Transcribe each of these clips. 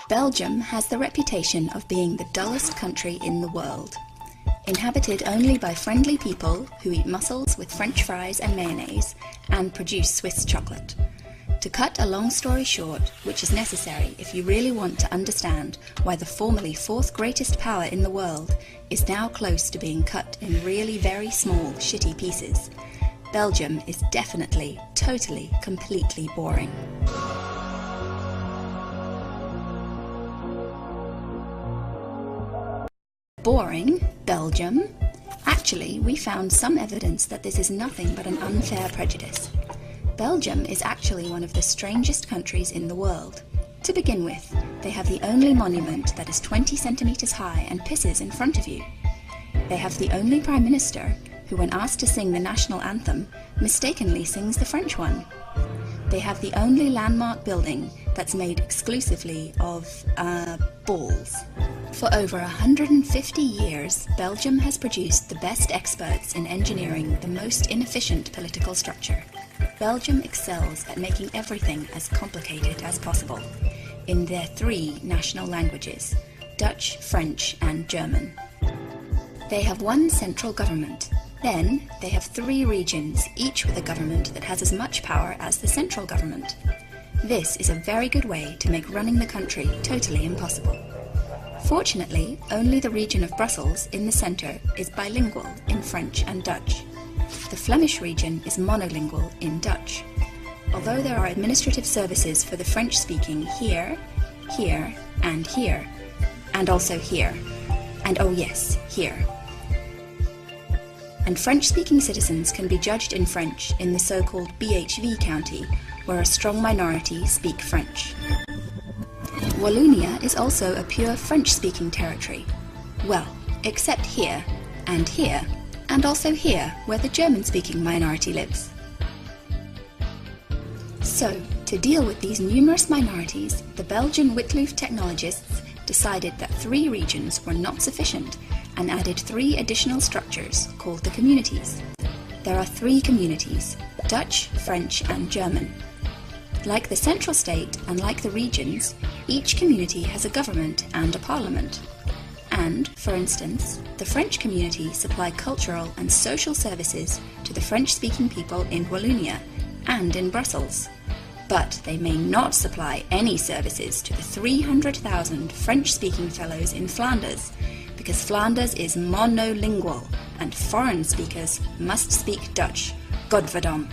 Belgium has the reputation of being the dullest country in the world. Inhabited only by friendly people who eat mussels with French fries and mayonnaise and produce Swiss chocolate. To cut a long story short, which is necessary if you really want to understand why the formerly fourth greatest power in the world is now close to being cut in really very small, shitty pieces, Belgium is definitely, totally, completely boring. Boring? Belgium? Actually, we found some evidence that this is nothing but an unfair prejudice. Belgium is actually one of the strangest countries in the world. To begin with, they have the only monument that is 20 centimeters high and pisses in front of you. They have the only Prime Minister who, when asked to sing the national anthem, mistakenly sings the French one. They have the only landmark building that's made exclusively of, balls. For over 150 years, Belgium has produced the best experts in engineering the most inefficient political structure. Belgium excels at making everything as complicated as possible, in their three national languages, Dutch, French, and German. They have one central government. Then, they have three regions, each with a government that has as much power as the central government. This is a very good way to make running the country totally impossible. Fortunately, only the region of Brussels in the centre is bilingual in French and Dutch. The Flemish region is monolingual in Dutch. Although there are administrative services for the French-speaking here, here, and here, and also here, and oh yes, here. And French-speaking citizens can be judged in French in the so-called BHV county, where a strong minority speak French. Wallonia is also a pure French-speaking territory. Well, except here, and also here, where the German-speaking minority lives. So, to deal with these numerous minorities, the Belgian Witloof technologists decided that three regions were not sufficient and added three additional structures called the communities. There are three communities, Dutch, French, and German. Like the central state and like the regions, each community has a government and a parliament. And, for instance, the French community supply cultural and social services to the French-speaking people in Wallonia and in Brussels. But they may not supply any services to the 300,000 French-speaking fellows in Flanders, because Flanders is monolingual and foreign speakers must speak Dutch. Godverdomme.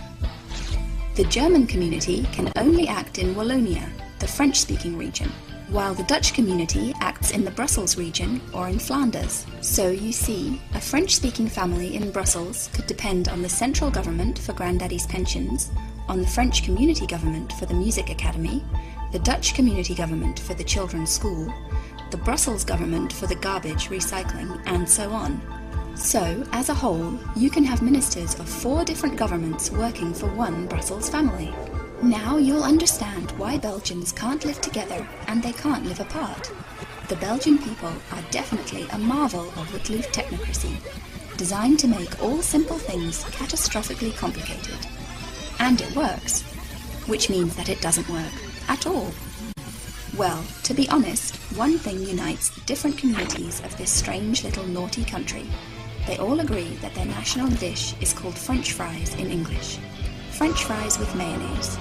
The German community can only act in Wallonia, the French-speaking region, while the Dutch community acts in the Brussels region or in Flanders. So you see, a French-speaking family in Brussels could depend on the central government for granddaddy's pensions, on the French community government for the music academy, the Dutch community government for the children's school, the Brussels government for the garbage recycling, and so on. So, as a whole, you can have ministers of 4 different governments working for one Brussels family. Now you'll understand why Belgians can't live together and they can't live apart. The Belgian people are definitely a marvel of Witloof technocracy, designed to make all simple things catastrophically complicated. And it works, which means that it doesn't work at all. Well, to be honest, one thing unites the different communities of this strange little naughty country. They all agree that their national dish is called French fries in English. French fries with mayonnaise.